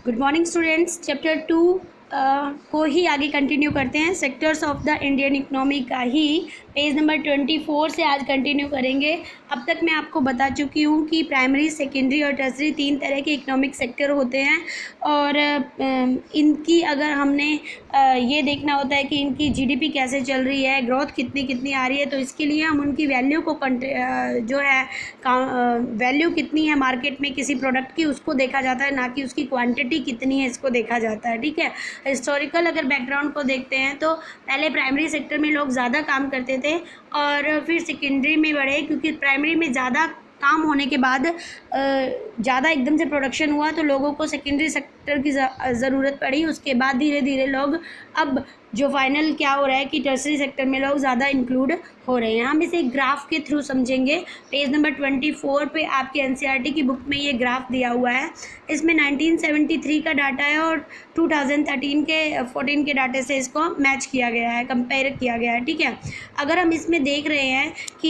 Good morning students. Chapter 2 को ही आगे continue करते हैं। Sectors of the Indian economy का ही पेज नंबर 24 से आज कंटिन्यू करेंगे। अब तक मैं आपको बता चुकी हूँ कि प्राइमरी, सेकेंडरी और टर्सरी 3 तरह के इकोनॉमिक सेक्टर होते हैं और इनकी अगर हमने ये देखना होता है कि इनकी जीडीपी कैसे चल रही है, ग्रोथ कितनी आ रही है, तो इसके लिए हम उनकी वैल्यू को जो है वैल्यू कितनी है मार्केट में किसी प्रोडक्ट की, उसको देखा जाता है, ना कि उसकी क्वांटिटी कितनी है इसको देखा जाता है। ठीक है। हिस्टोरिकल अगर बैकग्राउंड को देखते हैं तो पहले प्राइमरी सेक्टर में लोग ज़्यादा काम करते थे और फिर सेकेंडरी में बढ़े, क्योंकि प्राइमरी में ज़्यादा काम होने के बाद ज़्यादा एकदम से प्रोडक्शन हुआ तो लोगों को सेकेंडरी सेक्टर की ज़रूरत पड़ी। उसके बाद धीरे धीरे लोग अब जो फाइनल क्या हो रहा है कि टर्सरी सेक्टर में लोग ज़्यादा इंक्लूड हो रहे हैं। हम इसे ग्राफ के थ्रू समझेंगे। पेज नंबर 24 पे आपके एनसीईआरटी की बुक में ये ग्राफ दिया हुआ है। इसमें 1973 का डाटा है और 2013 के 14 के डाटे से इसको मैच किया गया है, कंपेयर किया गया है। ठीक है। अगर हम इसमें देख रहे हैं कि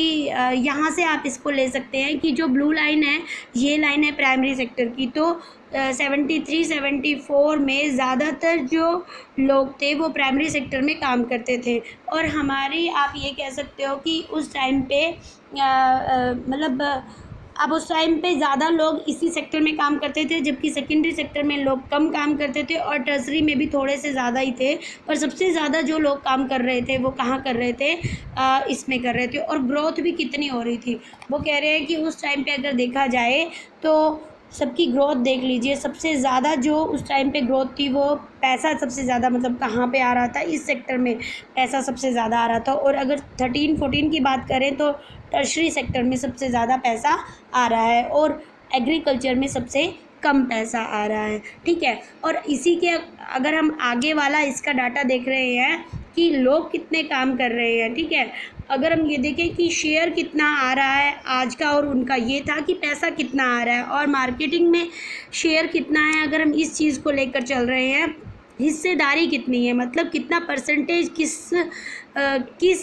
यहाँ से आप इसको ले सकते हैं कि जो ब्लू लाइन है ये लाइन है प्राइमरी सेक्टर की, तो 73-74 में ज़्यादातर जो लोग थे वो प्राइमरी सेक्टर में काम करते थे और हमारी आप ये कह सकते हो कि उस टाइम पे मतलब अब उस टाइम पे ज़्यादा लोग इसी सेक्टर में काम करते थे, जबकि सेकेंडरी सेक्टर में लोग कम काम करते थे और टर्सरी में भी थोड़े से ज़्यादा ही थे। पर सबसे ज़्यादा जो लोग काम कर रहे थे वो कहाँ कर रहे थे, इसमें कर रहे थे। और ग्रोथ भी कितनी हो रही थी, वो कह रहे हैं कि उस टाइम पे अगर देखा जाए तो सबकी ग्रोथ देख लीजिए। सबसे ज़्यादा जो उस टाइम पे ग्रोथ थी वो पैसा सबसे ज़्यादा, मतलब कहाँ पे आ रहा था, इस सेक्टर में पैसा सबसे ज़्यादा आ रहा था। और अगर 13-14 की बात करें तो टर्शरी सेक्टर में सबसे ज़्यादा पैसा आ रहा है और एग्रीकल्चर में सबसे कम पैसा आ रहा है। ठीक है। और इसी के अगर हम आगे वाला इसका डाटा देख रहे हैं कि लोग कितने काम कर रहे हैं। ठीक है। अगर हम ये देखें कि शेयर कितना आ रहा है आज का और उनका, ये था कि पैसा कितना आ रहा है और मार्केटिंग में शेयर कितना है। अगर हम इस चीज़ को लेकर चल रहे हैं, हिस्सेदारी कितनी है, मतलब कितना परसेंटेज किस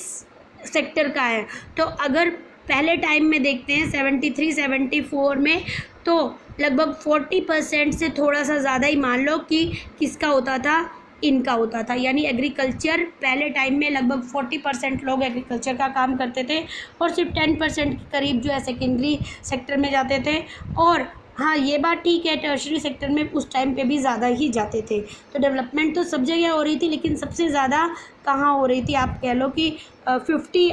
सेक्टर का है। तो अगर पहले टाइम में देखते हैं 73-74 में, तो लगभग 40% से थोड़ा सा ज़्यादा ही मान लो कि किसका होता था, इनका होता था। यानी एग्रीकल्चर पहले टाइम में लगभग 40% लोग एग्रीकल्चर का काम करते थे और सिर्फ 10% के करीब जो है सेकेंडरी सेक्टर में जाते थे। और हाँ, ये बात ठीक है, टर्शरी सेक्टर में उस टाइम पे भी ज़्यादा ही जाते थे। तो डेवलपमेंट तो सब जगह हो रही थी, लेकिन सबसे ज़्यादा कहाँ हो रही थी, आप कह लो कि 50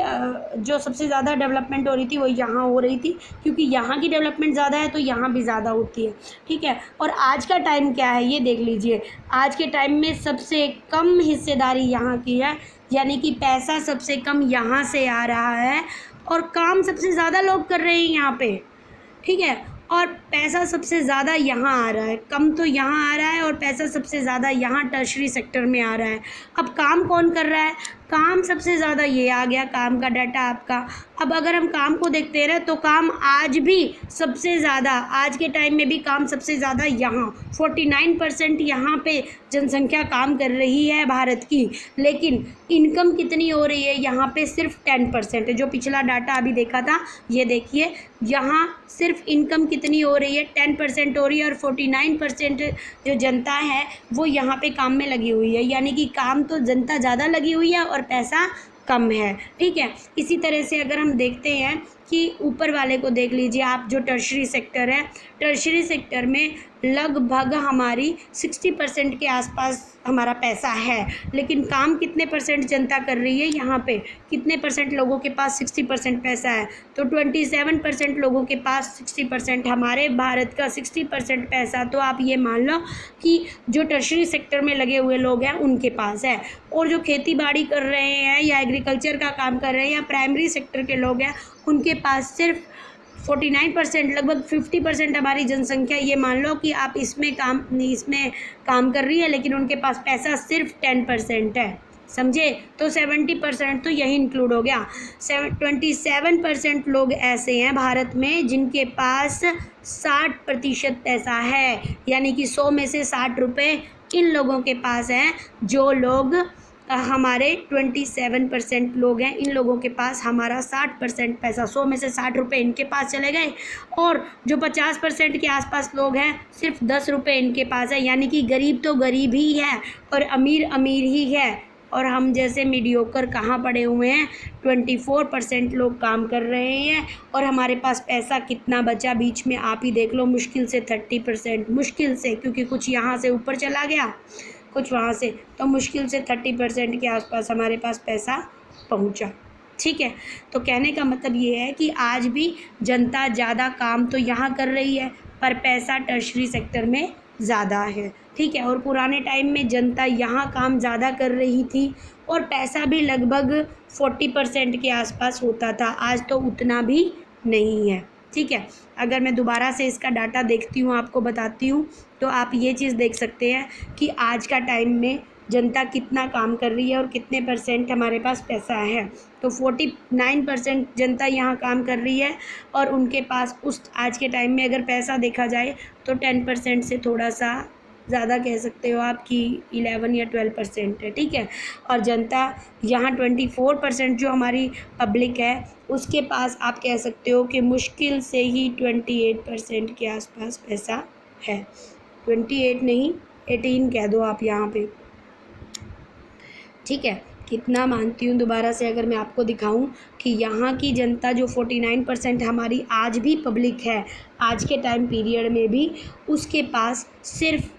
जो सबसे ज़्यादा डेवलपमेंट हो रही थी वो यहाँ हो रही थी, क्योंकि यहाँ की डेवलपमेंट ज़्यादा है तो यहाँ भी ज़्यादा होती है। ठीक है। और आज का टाइम क्या है ये देख लीजिए। आज के टाइम में सबसे कम हिस्सेदारी यहाँ की है, यानी कि पैसा सबसे कम यहाँ से आ रहा है और काम सबसे ज़्यादा लोग कर रहे हैं यहाँ पे। ठीक है। और पैसा सबसे ज़्यादा यहाँ आ रहा है, कम तो यहाँ आ रहा है और पैसा सबसे ज़्यादा यहाँ टर्शरी सेक्टर में आ रहा है। अब काम कौन कर रहा है, काम सबसे ज़्यादा ये आ गया काम का डाटा आपका। अब अगर हम काम को देखते रहे तो काम आज भी सबसे ज़्यादा, आज के टाइम में भी काम सबसे ज़्यादा यहाँ 49% यहाँ पे जनसंख्या काम कर रही है भारत की, लेकिन इनकम कितनी हो रही है यहाँ पे, सिर्फ 10% है। जो पिछला डाटा अभी देखा था ये देखिए, यहाँ सिर्फ इनकम कितनी हो रही है, 10% हो रही है और 49% जो जनता है वो यहाँ पे काम में लगी हुई है। यानी कि काम तो जनता ज़्यादा लगी हुई है और पैसा कम है। ठीक है। इसी तरह से अगर हम देखते हैं कि ऊपर वाले को देख लीजिए आप, जो टर्शरी सेक्टर है, टर्शरी सेक्टर में लगभग हमारी 60% के आसपास हमारा पैसा है, लेकिन काम कितने परसेंट जनता कर रही है यहाँ पे, कितने परसेंट लोगों के पास 60% पैसा है, तो 27% लोगों के पास 60%, हमारे भारत का 60% पैसा। तो आप ये मान लो कि जो टर्शरी सेक्टर में लगे हुए लोग हैं उनके पास है, और जो खेती बाड़ी कर रहे हैं या एग्रीकल्चर का काम कर रहे हैं या प्राइमरी सेक्टर के लोग हैं उनके पास सिर्फ 49%, लगभग 50% हमारी जनसंख्या, ये मान लो कि आप इसमें काम कर रही है, लेकिन उनके पास पैसा सिर्फ 10% है। समझे। तो 70% तो यही इंक्लूड हो गया। 27% लोग ऐसे हैं भारत में जिनके पास 60% पैसा है, यानी कि 100 में से 60 रुपये इन लोगों के पास हैं, जो लोग हमारे 27% लोग हैं, इन लोगों के पास हमारा 60% पैसा, 100 में से 60 रुपये इनके पास चले गए, और जो 50% के आसपास लोग हैं सिर्फ 10 रुपये इनके पास है। यानी कि गरीब तो गरीब ही है और अमीर अमीर ही है, और हम जैसे मीडियोकर कहाँ पड़े हुए हैं। 24% लोग काम कर रहे हैं और हमारे पास पैसा कितना बचा बीच में आप ही देख लो, मुश्किल से 30%, मुश्किल से, क्योंकि कुछ यहाँ से ऊपर चला गया कुछ वहाँ से, तो मुश्किल से 30% के आसपास हमारे पास पैसा पहुँचा। ठीक है, तो कहने का मतलब ये है कि आज भी जनता ज़्यादा काम तो यहाँ कर रही है पर पैसा टर्शरी सेक्टर में ज़्यादा है। ठीक है, और पुराने टाइम में जनता यहाँ काम ज़्यादा कर रही थी और पैसा भी लगभग 40% के आसपास होता था, आज तो उतना भी नहीं है। ठीक है, अगर मैं दोबारा से इसका डाटा देखती हूँ, आपको बताती हूँ, तो आप ये चीज़ देख सकते हैं कि आज का टाइम में जनता कितना काम कर रही है और कितने % हमारे पास पैसा है। तो 49% जनता यहाँ काम कर रही है और उनके पास उस आज के टाइम में अगर पैसा देखा जाए तो 10% से थोड़ा सा ज़्यादा कह सकते हो आप कि 11 या 12% है। ठीक है, और जनता यहाँ 24% जो हमारी पब्लिक है उसके पास आप कह सकते हो कि मुश्किल से ही 28% के आसपास पैसा है। 28 नहीं, 18 कह दो आप यहाँ पे। ठीक है, कितना मानती हूँ दोबारा से अगर मैं आपको दिखाऊं कि यहाँ की जनता जो 49% हमारी आज भी पब्लिक है, आज के टाइम पीरियड में भी उसके पास सिर्फ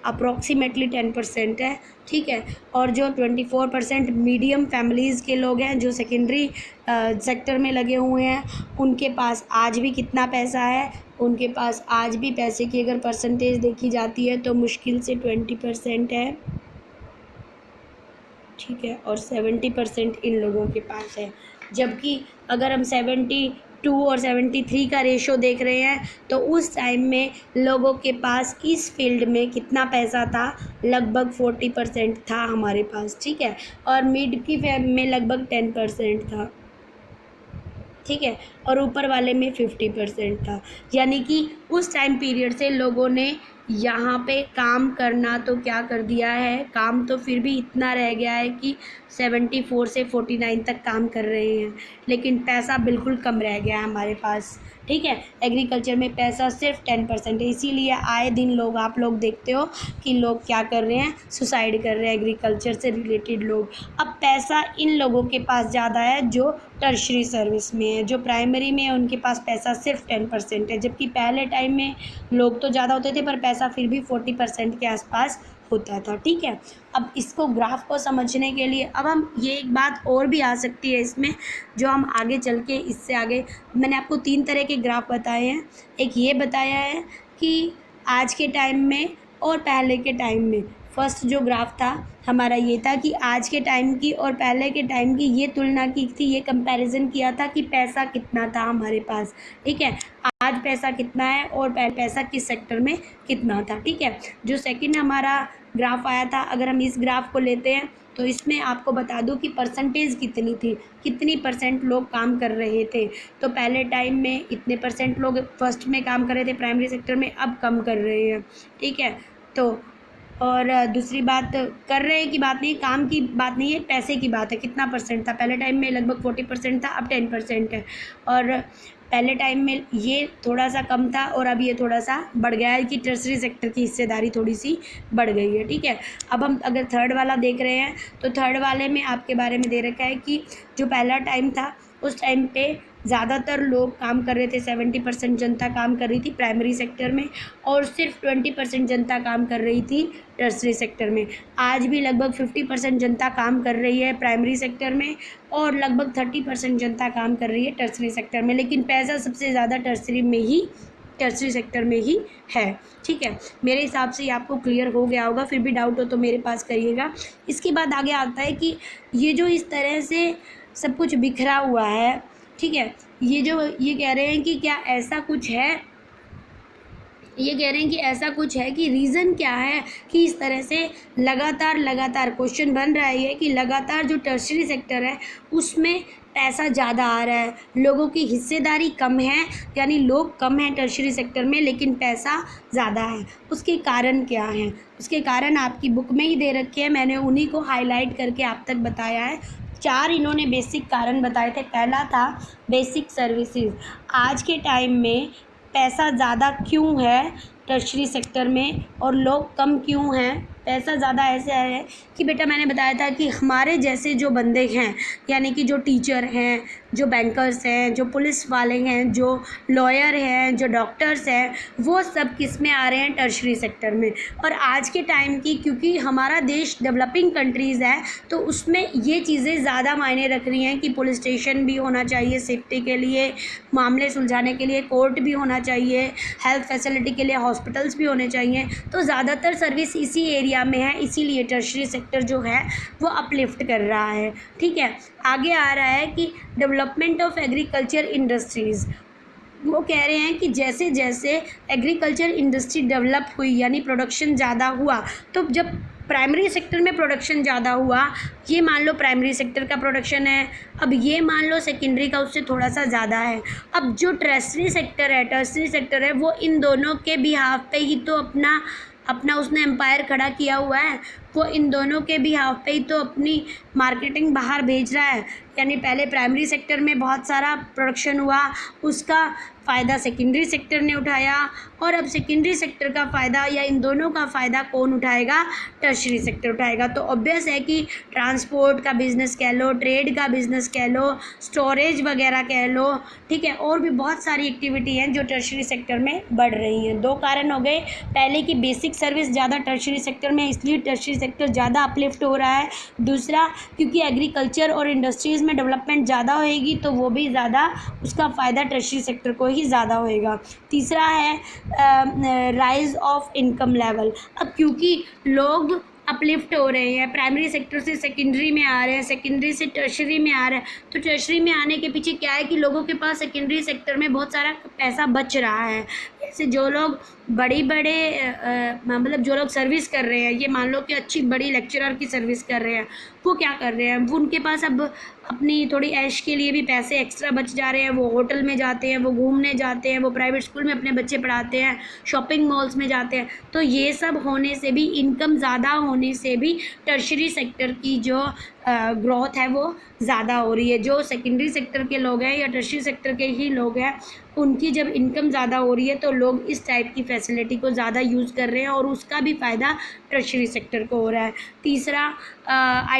अप्रॉक्सीमेटली 10% है। ठीक है, और जो 24% मीडियम फैमिलीज़ के लोग हैं जो सेकेंडरी सेक्टर में लगे हुए हैं, उनके पास आज भी कितना पैसा है, उनके पास आज भी पैसे की अगर परसेंटेज देखी जाती है तो मुश्किल से 20% है। ठीक है, और 70% इन लोगों के पास है। जबकि अगर हम 72 और 73 का रेशो देख रहे हैं तो उस टाइम में लोगों के पास इस फील्ड में कितना पैसा था, लगभग 40% था हमारे पास। ठीक है, और मिड की में लगभग 10% था। ठीक है, और ऊपर वाले में 50% था। यानी कि उस टाइम पीरियड से लोगों ने यहाँ पे काम करना तो क्या कर दिया है, काम तो फिर भी इतना रह गया है कि 74 से 49 तक काम कर रहे हैं, लेकिन पैसा बिल्कुल कम रह गया है हमारे पास। ठीक है, एग्रीकल्चर में पैसा सिर्फ 10% है। इसीलिए आए दिन लोग आप लोग देखते हो कि लोग क्या कर रहे हैं, सुसाइड कर रहे हैं एग्रीकल्चर से रिलेटेड लोग। अब पैसा इन लोगों के पास ज़्यादा है जो टर्शरी सर्विस में है, जो प्राइमरी में है उनके पास पैसा सिर्फ 10% है। जबकि पहले टाइम में लोग तो ज़्यादा होते थे पर पैसा फिर भी 40% के आसपास होता था। ठीक है, अब इसको ग्राफ को समझने के लिए अब हम ये एक बात और भी आ सकती है इसमें, जो हम आगे चल के इससे आगे मैंने आपको 3 तरह के ग्राफ बताए हैं। एक ये बताया है कि आज के टाइम में और पहले के टाइम में। फर्स्ट जो ग्राफ था हमारा ये था कि आज के टाइम की और पहले के टाइम की ये तुलना की थी, ये कंपैरिजन किया था कि पैसा कितना था हमारे पास। ठीक है, आज पैसा कितना है और पैसा किस सेक्टर में कितना था। ठीक है, जो सेकंड हमारा ग्राफ आया था, अगर हम इस ग्राफ को लेते हैं तो इसमें आपको बता दूं कि परसेंटेज कितनी थी, कितनी % लोग काम कर रहे थे। तो पहले टाइम में इतने % लोग फर्स्ट में काम कर रहे थे प्राइमरी सेक्टर में, अब कम कर रहे हैं। ठीक है, तो और दूसरी बात कर रहे हैं की बात नहीं, काम की बात नहीं है, पैसे की बात है। कितना % था, पहले टाइम में लगभग 40% था, अब 10% है। और पहले टाइम में ये थोड़ा सा कम था और अब ये थोड़ा सा बढ़ गया है कि टर्शरी सेक्टर की हिस्सेदारी थोड़ी सी बढ़ गई है। ठीक है, अब हम अगर थर्ड वाला देख रहे हैं तो थर्ड वाले में आपके बारे में दे रखा है कि जो पहला टाइम था उस टाइम पे ज़्यादातर लोग काम कर रहे थे, 70% जनता काम कर रही थी प्राइमरी सेक्टर में और सिर्फ 20% जनता काम कर रही थी टर्शरी सेक्टर में। आज भी लगभग 50% जनता काम कर रही है प्राइमरी सेक्टर में और लगभग 30% जनता काम कर रही है टर्शरी सेक्टर में, लेकिन पैसा सबसे ज़्यादा टर्शरी सेक्टर में ही है। ठीक है, मेरे हिसाब से ये आपको क्लियर हो गया होगा, फिर भी डाउट हो तो मेरे पास करिएगा। इसके बाद आगे आता है कि ये जो इस तरह से सब कुछ बिखरा हुआ है, ठीक है, ये कह रहे हैं कि क्या ऐसा कुछ है, ये कह रहे हैं कि ऐसा कुछ है कि रीज़न क्या है कि इस तरह से लगातार क्वेश्चन बन रहा है ये कि लगातार जो टर्शरी सेक्टर है उसमें पैसा ज़्यादा आ रहा है, लोगों की हिस्सेदारी कम है, यानी लोग कम हैं टर्शरी सेक्टर में लेकिन पैसा ज़्यादा है। उसके कारण क्या हैं? उसके कारण आपकी बुक में ही दे रखे हैं, मैंने उन्हीं को हाईलाइट करके आप तक बताया है। 4 इन्होंने बेसिक कारण बताए थे। पहला था बेसिक सर्विसेज। आज के टाइम में पैसा ज़्यादा क्यों है टर्शरी सेक्टर में और लोग कम क्यों हैं? पैसा ज़्यादा ऐसा है कि बेटा मैंने बताया था कि हमारे जैसे जो बंदे हैं, यानी कि जो टीचर हैं, जो बैंकर्स हैं, जो पुलिस वाले हैं, जो लॉयर हैं, जो डॉक्टर्स हैं, वो सब किस में आ रहे हैं? टर्शरी सेक्टर में। और आज के टाइम की, क्योंकि हमारा देश डेवलपिंग कंट्रीज़ है, तो उसमें ये चीज़ें ज़्यादा मायने रख रही हैं कि पुलिस स्टेशन भी होना चाहिए सेफ्टी के लिए, मामले सुलझाने के लिए कोर्ट भी होना चाहिए, हेल्थ फैसिलिटी के लिए हॉस्पिटल्स भी होने चाहिए। तो ज़्यादातर सर्विस इसी एरिया में है, इसीलिए टर्शरी सेक्टर जो है वो अपलिफ्ट कर रहा है। ठीक है, आगे आ रहा है कि डेवलपमेंट ऑफ एग्रीकल्चर इंडस्ट्रीज़। वो कह रहे हैं कि जैसे जैसे एग्रीकल्चर इंडस्ट्री डेवलप हुई, यानी प्रोडक्शन ज़्यादा हुआ, तो जब प्राइमरी सेक्टर में प्रोडक्शन ज़्यादा हुआ, ये मान लो प्राइमरी सेक्टर का प्रोडक्शन है, अब ये मान लो सेकेंडरी का उससे थोड़ा सा ज़्यादा है। अब जो टर्शरी सेक्टर है वो इन दोनों के बिहाफ पे ही तो अपना उसने एम्पायर खड़ा किया हुआ है। वो इन दोनों के बिहाफ पे ही तो अपनी मार्केटिंग बाहर भेज रहा है। यानी पहले प्राइमरी सेक्टर में बहुत सारा प्रोडक्शन हुआ, उसका फ़ायदा सेकेंडरी सेक्टर ने उठाया, और अब सेकेंडरी सेक्टर का फ़ायदा या इन दोनों का फ़ायदा कौन उठाएगा? टर्शरी सेक्टर उठाएगा। तो ऑब्वियस है कि ट्रांसपोर्ट का बिज़नेस कह लो, ट्रेड का बिज़नेस कह लो, स्टोरेज वगैरह कह लो, ठीक है, और भी बहुत सारी एक्टिविटी हैं जो टर्शरी सेक्टर में बढ़ रही हैं। 2 कारण हो गए, पहले कि बेसिक सर्विस ज़्यादा टर्शरी सेक्टर में, इसलिए टर्शरी सेक्टर ज़्यादा अपलिफ्ट हो रहा है। दूसरा, क्योंकि एग्रीकल्चर और इंडस्ट्रीज़ में डेवलपमेंट ज़्यादा होएगी तो वो भी ज़्यादा, उसका फ़ायदा टर्शरी सेक्टर को ही ज़्यादा होएगा। तीसरा है राइज़ ऑफ इनकम लेवल। अब क्योंकि लोग अपलिफ्ट हो रहे हैं, प्राइमरी सेक्टर से सेकेंडरी में आ रहे हैं, सेकेंडरी से टर्शरी में आ रहे हैं, तो टर्शरी में आने के पीछे क्या है कि लोगों के पास सेकेंडरी सेक्टर में बहुत सारा पैसा बच रहा है। जैसे जो लोग मतलब जो लोग सर्विस कर रहे हैं, ये मान लो कि अच्छी बड़ी लेक्चरर की सर्विस कर रहे हैं, वो क्या कर रहे हैं, वो उनके पास अब अपनी थोड़ी ऐश के लिए भी पैसे एक्स्ट्रा बच जा रहे हैं। वो होटल में जाते हैं, वो घूमने जाते हैं, वो प्राइवेट स्कूल में अपने बच्चे पढ़ाते हैं, शॉपिंग मॉल्स में जाते हैं। तो ये सब होने से भी, इनकम ज़्यादा होने से भी टर्शरी सेक्टर की जो ग्रोथ है वो ज़्यादा हो रही है। जो सेकेंडरी सेक्टर के लोग हैं या टर्शरी सेक्टर के ही लोग हैं, उनकी जब इनकम ज़्यादा हो रही है तो लोग इस टाइप की फैसिलिटी को ज़्यादा यूज़ कर रहे हैं और उसका भी फ़ायदा टर्शरी सेक्टर को हो रहा है। तीसरा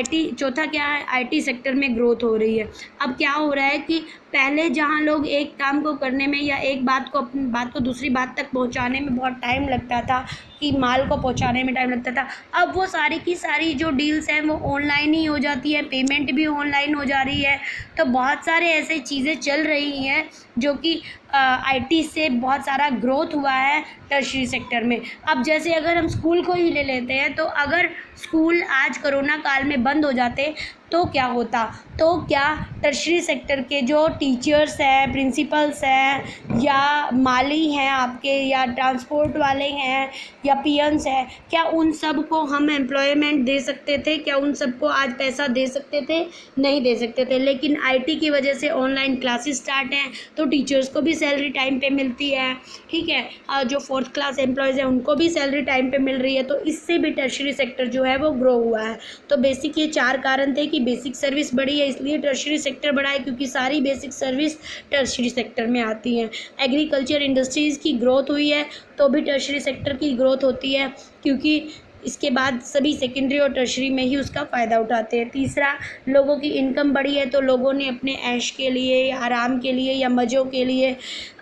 चौथा क्या है? आईटी सेक्टर में ग्रोथ हो रही है। अब क्या हो रहा है कि पहले जहाँ लोग एक काम को करने में या एक बात को, अपनी बात को दूसरी बात तक पहुँचाने में बहुत टाइम लगता था, कि माल को पहुँचाने में टाइम लगता था, अब वो सारी की सारी जो डील्स हैं वो ऑनलाइन ही हो जाती है, पेमेंट भी ऑनलाइन हो जा रही है। तो बहुत सारे ऐसे चीज़ें चल रही हैं जो कि आईटी से बहुत सारा ग्रोथ हुआ है टर्शरी सेक्टर में। अब जैसे अगर हम स्कूल को ही ले लेते हैं, तो अगर स्कूल आज कोरोना काल में बंद हो जाते तो क्या होता? तो क्या टर्शरी सेक्टर के जो टीचर्स हैं, प्रिंसिपल्स हैं, या माली हैं आपके, या ट्रांसपोर्ट वाले हैं, या पीएन्स हैं, क्या उन सब को हम एम्प्लॉयमेंट दे सकते थे? क्या उन सबको आज पैसा दे सकते थे? नहीं दे सकते थे। लेकिन आईटी की वजह से ऑनलाइन क्लासेस स्टार्ट हैं, तो टीचर्स को भी सैलरी टाइम पे मिलती है, ठीक है, जो 4th क्लास एम्प्लॉयज़ हैं उनको भी सैलरी टाइम पे मिल रही है। तो इससे भी टर्शरी सेक्टर जो है वो ग्रो हुआ है। तो बेसिक ये 4 कारण थे कि बेसिक सर्विस बढ़ी है इसलिए टर्शरी सेक्टर बढ़ा है, क्योंकि सारी बेसिक सर्विस टर्शरी सेक्टर में आती हैं। एग्रीकल्चर इंडस्ट्रीज़ की ग्रोथ हुई है तो भी टर्शरी सेक्टर की ग्रोथ होती है, क्योंकि इसके बाद सभी सेकेंडरी और टर्शरी में ही उसका फ़ायदा उठाते हैं। तीसरा, लोगों की इनकम बढ़ी है तो लोगों ने अपने ऐश के लिए या आराम के लिए या मज़ों के लिए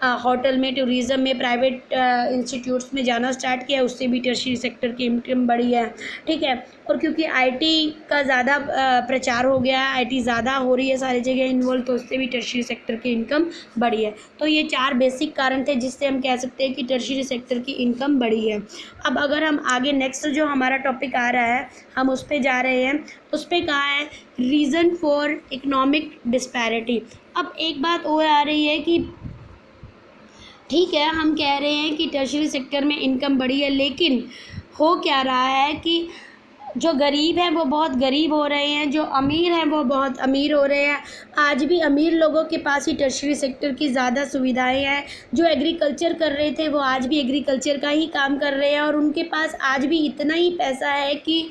होटल में, टूरिज़्म में, प्राइवेट इंस्टीट्यूट्स में जाना स्टार्ट किया, उससे भी टर्शरी सेक्टर की इनकम बढ़ी है, ठीक है। और क्योंकि आईटी का ज़्यादा प्रचार हो गया है, आईटी ज़्यादा हो रही है सारी जगह इन्वॉल्व, तो उससे भी टर्शरी सेक्टर की इनकम बढ़ी है। तो ये 4 बेसिक कारण थे जिससे हम कह सकते हैं कि टर्शरी सेक्टर की इनकम बढ़ी है। अब अगर हम आगे नेक्स्ट जो हमारा टॉपिक आ रहा है, हम उस पर जा रहे हैं, उस पर कहा है रीज़न फॉर इकोनॉमिक डिस्पैरिटी। अब एक बात और आ रही है कि ठीक है, हम कह रहे हैं कि टर्शरी सेक्टर में इनकम बढ़ी है, लेकिन हो क्या रहा है कि जो गरीब हैं वो बहुत गरीब हो रहे हैं, जो अमीर हैं वो बहुत अमीर हो रहे हैं। आज भी अमीर लोगों के पास ही टर्शरी सेक्टर की ज़्यादा सुविधाएं हैं। जो एग्रीकल्चर कर रहे थे वो आज भी एग्रीकल्चर का ही काम कर रहे हैं, और उनके पास आज भी इतना ही पैसा है कि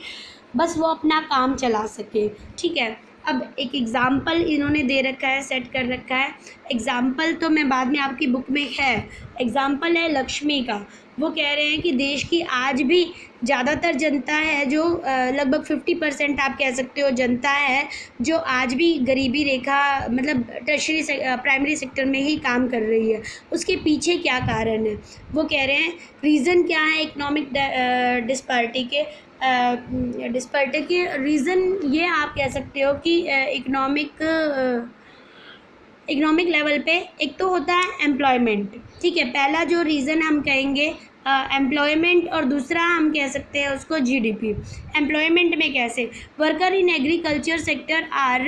बस वो अपना काम चला सके। ठीक है, अब एक एग्ज़ाम्पल इन्होंने दे रखा है, सेट कर रखा है। एग्ज़ाम्पल तो मैं बाद में आपकी बुक में है। एग्ज़ाम्पल है लक्ष्मी का। वो कह रहे हैं कि देश की आज भी ज़्यादातर जनता है जो लगभग 50% आप कह सकते हो जनता है जो आज भी गरीबी रेखा मतलब टर्शरी से प्राइमरी सेक्टर में ही काम कर रही है। उसके पीछे क्या कारण है? वो कह रहे हैं रीज़न क्या है इकोनॉमिक डिस्पैरिटी के रीज़न ये आप कह सकते हो कि इकोनॉमिक लेवल पे एक तो होता है एम्प्लॉयमेंट। ठीक है, पहला जो रीज़न हम कहेंगे एम्प्लॉयमेंट, और दूसरा हम कह सकते हैं उसको जीडीपी। एम्प्लॉयमेंट में कैसे? Worker in agriculture sector are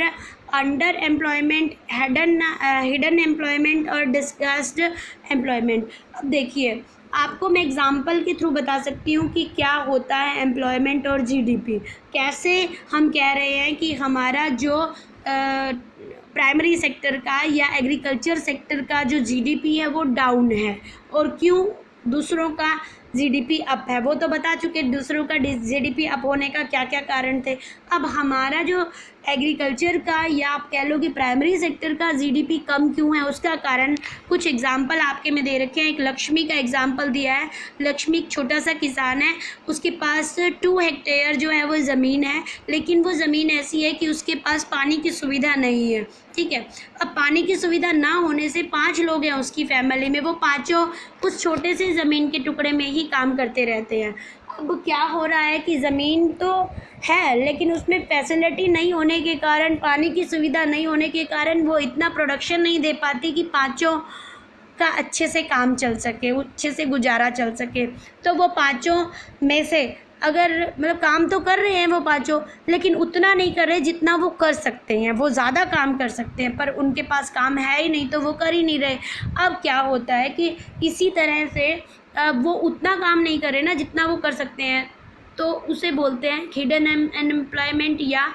under employment, hidden employment और डिस्कस्ड एम्प्लॉयमेंट। अब देखिए, आपको मैं एग्ज़ाम्पल के थ्रू बता सकती हूँ कि क्या होता है एम्प्लॉयमेंट और जीडीपी। कैसे हम कह रहे हैं कि हमारा जो प्राइमरी सेक्टर का या एग्रीकल्चर सेक्टर का जो जीडीपी है वो डाउन है, और क्यों दूसरों का जीडीपी अप है वो तो बता चुके। दूसरों का जीडीपी अप होने का क्या क्या कारण थे। अब हमारा जो एग्रीकल्चर का या आप कह लो कि प्राइमरी सेक्टर का जीडीपी कम क्यों है, उसका कारण कुछ एग्जांपल आपके में दे रखे हैं। एक लक्ष्मी का एग्जांपल दिया है। लक्ष्मी एक छोटा सा किसान है, उसके पास 2 हेक्टेयर जो है वो ज़मीन है, लेकिन वो ज़मीन ऐसी है कि उसके पास पानी की सुविधा नहीं है। ठीक है, अब पानी की सुविधा ना होने से 5 लोग हैं उसकी फैमिली में, वो पाँचों उस छोटे से ज़मीन के टुकड़े में ही काम करते रहते हैं। अब क्या हो रहा है कि ज़मीन तो है लेकिन उसमें फैसिलिटी नहीं होने के कारण, पानी की सुविधा नहीं होने के कारण वो इतना प्रोडक्शन नहीं दे पाती कि पाँचों का अच्छे से काम चल सके, अच्छे से गुजारा चल सके। तो वो पाँचों में से अगर मतलब काम तो कर रहे हैं वो पाँचों, लेकिन उतना नहीं कर रहे जितना वो कर सकते हैं। वो ज़्यादा काम कर सकते हैं पर उनके पास काम है ही नहीं, तो वो कर ही नहीं रहे। अब क्या होता है कि इसी तरह से वो उतना काम नहीं कर रहे ना जितना वो कर सकते हैं, तो उसे बोलते हैं हिडन अनएम्प्लॉयमेंट या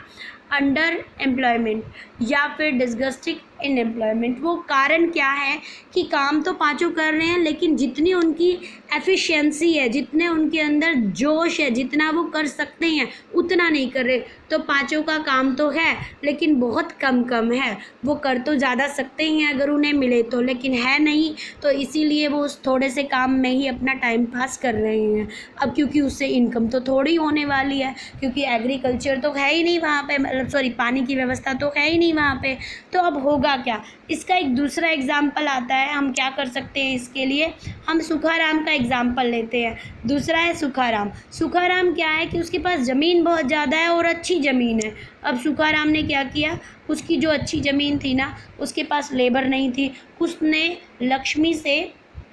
अंडर एम्प्लॉयमेंट या फिर डिस्गस्टिंग इन एम्प्लॉयमेंट। वो कारण क्या है कि काम तो पाँचों कर रहे हैं, लेकिन जितनी उनकी एफिशिएंसी है, जितने उनके अंदर जोश है, जितना वो कर सकते हैं उतना नहीं कर रहे। तो पाँचों का काम तो है लेकिन बहुत कम है। वो कर तो ज़्यादा सकते ही हैं अगर उन्हें मिले तो, लेकिन है नहीं, तो इसीलिए वो उस थोड़े से काम में ही अपना टाइम पास कर रहे हैं। अब क्योंकि उससे इनकम तो थोड़ी होने वाली है, क्योंकि एग्रीकल्चर तो है ही नहीं वहाँ पे, मतलब सॉरी पानी की व्यवस्था तो है ही नहीं वहाँ पे। तो अब होगा क्या? इसका एक दूसरा एग्जाम्पल आता है। हम क्या कर सकते हैं इसके लिए? हम सुखाराम का एग्जाम्पल लेते हैं। दूसरा है सुखाराम। सुखाराम क्या है कि उसके पास ज़मीन बहुत ज़्यादा है और अच्छी ज़मीन है। अब सुखाराम ने क्या किया, उसकी जो अच्छी ज़मीन थी ना, उसके पास लेबर नहीं थी, उसने लक्ष्मी से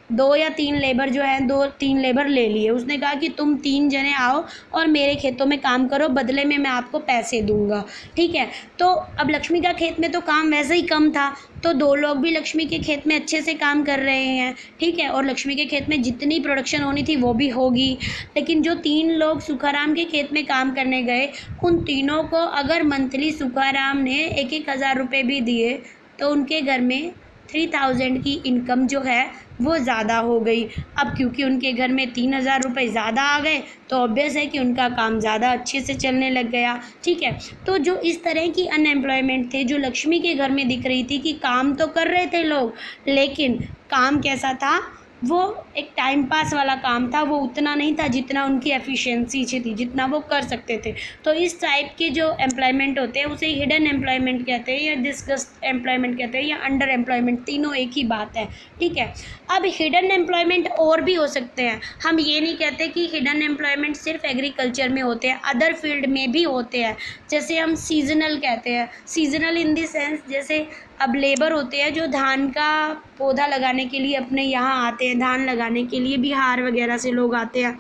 2 या 3 लेबर जो है 2-3 लेबर ले लिए। उसने कहा कि तुम 3 जने आओ और मेरे खेतों में काम करो, बदले में मैं आपको पैसे दूंगा। ठीक है, तो अब लक्ष्मी का खेत में तो काम वैसे ही कम था, तो 2 लोग भी लक्ष्मी के खेत में अच्छे से काम कर रहे हैं। ठीक है, और लक्ष्मी के खेत में जितनी प्रोडक्शन होनी थी वो भी होगी। लेकिन जो 3 लोग सुखाराम के खेत में काम करने गए, उन तीनों को अगर मंथली सुखाराम ने 1-1 हज़ार रुपये भी दिए तो उनके घर में 3000 की इनकम जो है वो ज़्यादा हो गई। अब क्योंकि उनके घर में 3000 रुपये ज़्यादा आ गए तो ऑब्वियस है कि उनका काम ज़्यादा अच्छे से चलने लग गया। ठीक है, तो जो इस तरह की अनएम्प्लॉयमेंट थे जो लक्ष्मी के घर में दिख रही थी कि काम तो कर रहे थे लोग, लेकिन काम कैसा था, वो एक टाइम पास वाला काम था, वो उतना नहीं था जितना उनकी एफिशिएंसी थी, जितना वो कर सकते थे। तो इस टाइप के जो एम्प्लॉयमेंट होते हैं उसे हिडन एम्प्लॉयमेंट कहते हैं या डिस्कस्ड एम्प्लॉयमेंट कहते हैं या अंडर एम्प्लॉयमेंट, तीनों एक ही बात है। ठीक है, अब हिडन एम्प्लॉयमेंट और भी हो सकते हैं। हम ये नहीं कहते कि हिडन एम्प्लॉयमेंट सिर्फ एग्रीकल्चर में होते हैं, अदर फील्ड में भी होते हैं। जैसे हम सीजनल कहते हैं, सीजनल इन द सेंस जैसे अब लेबर होते हैं जो धान का पौधा लगाने के लिए अपने यहाँ आते हैं, धान लगाने के लिए बिहार वगैरह से लोग आते हैं।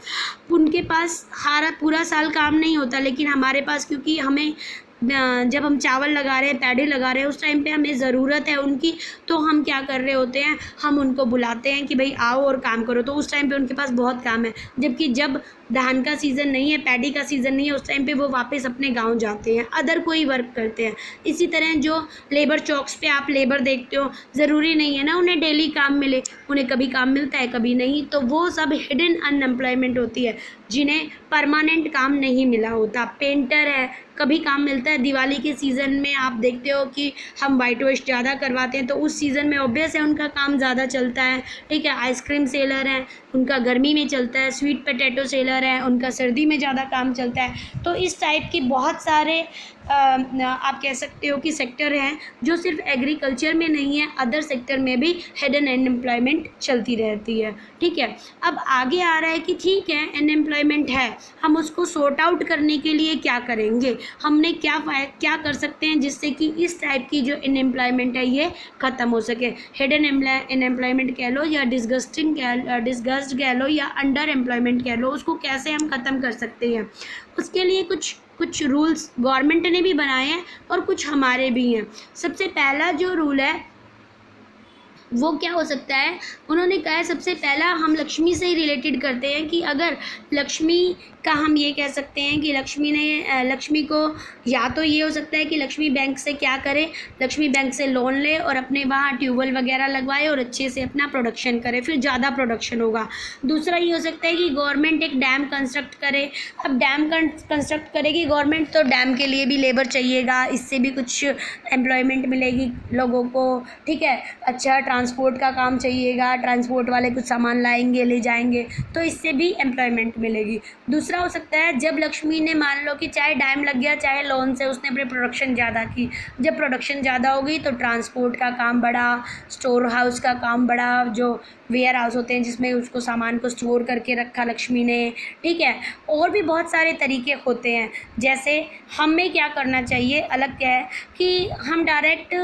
उनके पास पूरा साल काम नहीं होता, लेकिन हमारे पास क्योंकि हमें जब हम चावल लगा रहे हैं, पैडी लगा रहे हैं, उस टाइम पे हमें ज़रूरत है उनकी, तो हम क्या कर रहे होते हैं, हम उनको बुलाते हैं कि भाई आओ और काम करो, तो उस टाइम पे उनके पास बहुत काम है। जबकि जब धान का सीज़न नहीं है, पैडी का सीज़न नहीं है, उस टाइम पे वो वापस अपने गांव जाते हैं, अदर कोई वर्क करते हैं। इसी तरह जो लेबर चौक्स पे आप लेबर देखते हो, ज़रूरी नहीं है ना उन्हें डेली काम मिले, उन्हें कभी काम मिलता है कभी नहीं, तो वो सब हिडन अनएम्प्लॉयमेंट होती है, जिन्हें परमानेंट काम नहीं मिला होता। पेंटर है, कभी काम मिलता है। दिवाली के सीज़न में आप देखते हो कि हम वाइट वॉश ज़्यादा करवाते हैं, तो उस सीज़न में ऑब्वियस है उनका काम ज़्यादा चलता है, ठीक है। आइसक्रीम सेलर हैं, उनका गर्मी में चलता है। स्वीट पोटैटो सेलर हैं, उनका सर्दी में ज़्यादा काम चलता है। तो इस टाइप के बहुत सारे आप कह सकते हो कि सेक्टर हैं जो सिर्फ एग्रीकल्चर में नहीं है, अदर सेक्टर में भी हिडन अनएम्प्लॉयमेंट चलती रहती है, ठीक है। अब आगे आ रहा है कि ठीक है अनएम्प्लॉयमेंट है, हम उसको सॉर्ट आउट करने के लिए क्या करेंगे, हमने क्या कर सकते हैं जिससे कि इस टाइप की जो अनएम्प्लॉयमेंट है ये ख़त्म हो सके। हिडन अनएम्प्लॉयमेंट कह लो या डिस्गस्ट कह लो या अंडर एम्प्लॉयमेंट कह लो, उसको कैसे हम ख़त्म कर सकते हैं। उसके लिए कुछ रूल्स गवर्नमेंट ने भी बनाए हैं और कुछ हमारे भी हैं। सबसे पहला जो रूल है वो क्या हो सकता है, उन्होंने कहा है सबसे पहला हम लक्ष्मी से ही रिलेटेड करते हैं कि अगर लक्ष्मी का हम ये कह सकते हैं कि लक्ष्मी को या तो ये हो सकता है कि लक्ष्मी बैंक से क्या करे, लक्ष्मी बैंक से लोन ले और अपने वहाँ ट्यूबवेल वगैरह लगवाए और अच्छे से अपना प्रोडक्शन करे, फिर ज़्यादा प्रोडक्शन होगा। दूसरा ये हो सकता है कि गवर्नमेंट एक डैम कंस्ट्रक्ट करे। अब डैम कंस्ट्रक्ट करेगी गवर्नमेंट तो डैम के लिए भी लेबर चाहिएगा, इससे भी कुछ एम्प्लॉयमेंट मिलेगी लोगों को, ठीक है। अच्छा ट्रांसपोर्ट का काम चाहिएगा, ट्रांसपोर्ट वाले कुछ सामान लाएंगे ले जाएंगे, तो इससे भी एम्प्लॉयमेंट मिलेगी। दूसरा हो सकता है जब लक्ष्मी ने मान लो कि चाहे डैम लग गया चाहे लोन से उसने अपनी प्रोडक्शन ज़्यादा की, जब प्रोडक्शन ज़्यादा हो गई तो ट्रांसपोर्ट का काम बढ़ा, स्टोर हाउस का काम बढ़ा, जो वेयर हाउस होते हैं जिसमें उसको सामान को स्टोर करके रखा लक्ष्मी ने, ठीक है। और भी बहुत सारे तरीके होते हैं। जैसे हमें क्या करना चाहिए अलग क्या है कि हम डायरेक्ट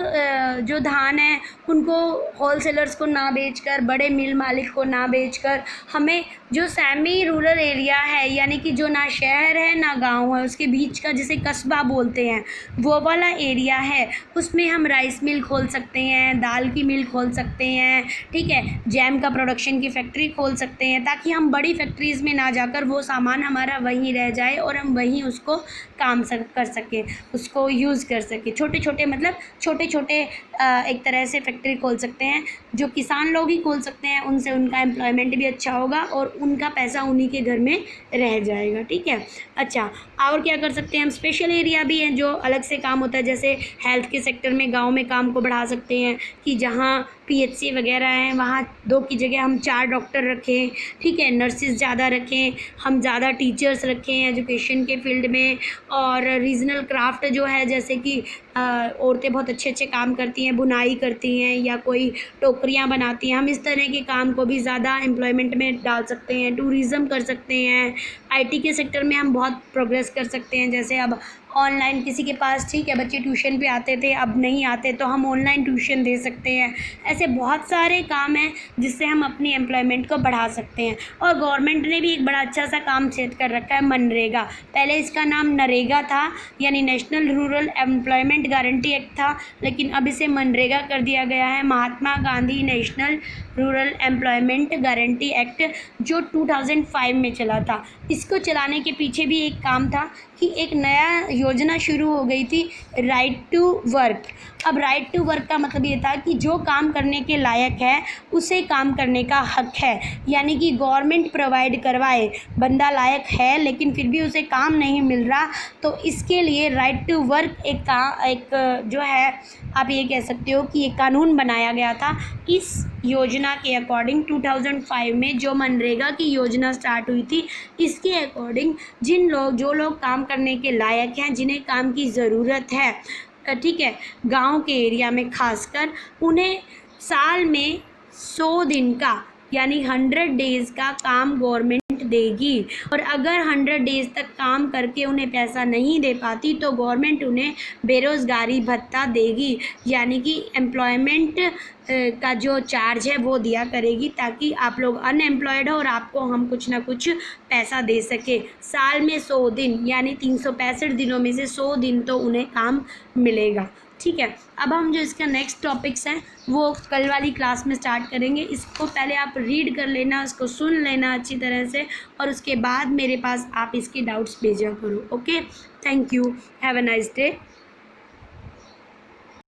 जो धान है उनको होलसेलर्स को ना बेचकर, बड़े मिल मालिक को ना बेचकर, हमें जो सेमी रूरल एरिया है यानी कि जो ना शहर है ना गांव है, उसके बीच का जिसे कस्बा बोलते हैं, वो वाला एरिया है, उसमें हम राइस मिल खोल सकते हैं, दाल की मिल खोल सकते हैं, ठीक है। जैम का प्रोडक्शन की फैक्ट्री खोल सकते हैं, ताकि हम बड़ी फैक्ट्रीज़ में ना जाकर वो सामान हमारा वहीं रह जाए और हम वहीं उसको काम कर सकें, उसको यूज़ कर सकें। छोटे छोटे एक तरह से फैक्ट्री खोल सकते हैं, जो किसान लोग ही खोल सकते हैं, उनसे उनका एम्प्लॉयमेंट भी अच्छा होगा और उनका पैसा उन्हीं के घर में रह जाएगा, ठीक है। अच्छा और क्या कर सकते हैं हम, स्पेशल एरिया भी हैं जो अलग से काम होता है, जैसे हेल्थ के सेक्टर में गाँव में काम को बढ़ा सकते हैं कि जहाँ PHC वगैरह हैं वहाँ 2 की जगह हम 4 डॉक्टर रखें, ठीक है। नर्सिस ज़्यादा रखें, हम ज़्यादा टीचर्स रखें एजुकेशन के फील्ड में। और रीजनल क्राफ्ट जो है, जैसे कि औरतें बहुत अच्छे काम करती हैं, बुनाई करती हैं या कोई टोकरियाँ बनाती हैं, हम इस तरह के काम को भी ज़्यादा एम्प्लॉयमेंट में डाल सकते हैं। टूरिज़्म कर सकते हैं। IT के सेक्टर में हम बहुत प्रोग्रेस कर सकते हैं। जैसे अब ऑनलाइन किसी के पास, ठीक है, बच्चे ट्यूशन पे आते थे अब नहीं आते, तो हम ऑनलाइन ट्यूशन दे सकते हैं। ऐसे बहुत सारे काम हैं जिससे हम अपनी एम्प्लॉयमेंट को बढ़ा सकते हैं। और गवर्नमेंट ने भी एक बड़ा अच्छा सा काम सेट कर रखा है, मनरेगा। पहले इसका नाम नरेगा था, यानी national rural employment guarantee act था, लेकिन अब इसे मनरेगा कर दिया गया है। Mahatma Gandhi national rural employment guarantee act, जो 2005 में चला था। इसको चलाने के पीछे भी एक काम था कि एक नया योजना शुरू हो गई थी, राइट टू वर्क। अब राइट टू वर्क का मतलब ये था कि जो काम करने के लायक है उसे काम करने का हक है, यानी कि गवर्नमेंट प्रोवाइड करवाए। बंदा लायक है लेकिन फिर भी उसे काम नहीं मिल रहा, तो इसके लिए राइट टू वर्क एक जो है आप ये कह सकते हो कि एक कानून बनाया गया था। इस योजना के अकॉर्डिंग 2005 में जो मनरेगा की योजना स्टार्ट हुई थी, इसके अकॉर्डिंग जो लोग काम करने के लायक हैं, जिन्हें काम की ज़रूरत है, ठीक है, गांव के एरिया में खासकर, उन्हें साल में 100 दिन का यानी 100 डेज़ का काम गवर्नमेंट देगी। और अगर 100 डेज़ तक काम करके उन्हें पैसा नहीं दे पाती तो गवर्नमेंट उन्हें बेरोज़गारी भत्ता देगी, यानी कि एम्प्लॉयमेंट का जो चार्ज है वो दिया करेगी, ताकि आप लोग अनएम्प्लॉयड हो और आपको हम कुछ ना कुछ पैसा दे सके। साल में 100 दिन यानी 365 दिनों में से 100 दिन तो उन्हें काम मिलेगा। ठीक है, अब हम जो इसका नेक्स्ट टॉपिक्स हैं वो कल वाली क्लास में स्टार्ट करेंगे। इसको पहले आप रीड कर लेना, इसको सुन लेना अच्छी तरह से, और उसके बाद मेरे पास आप इसके डाउट्स भेजा करो। Okay, thank you, have a nice day.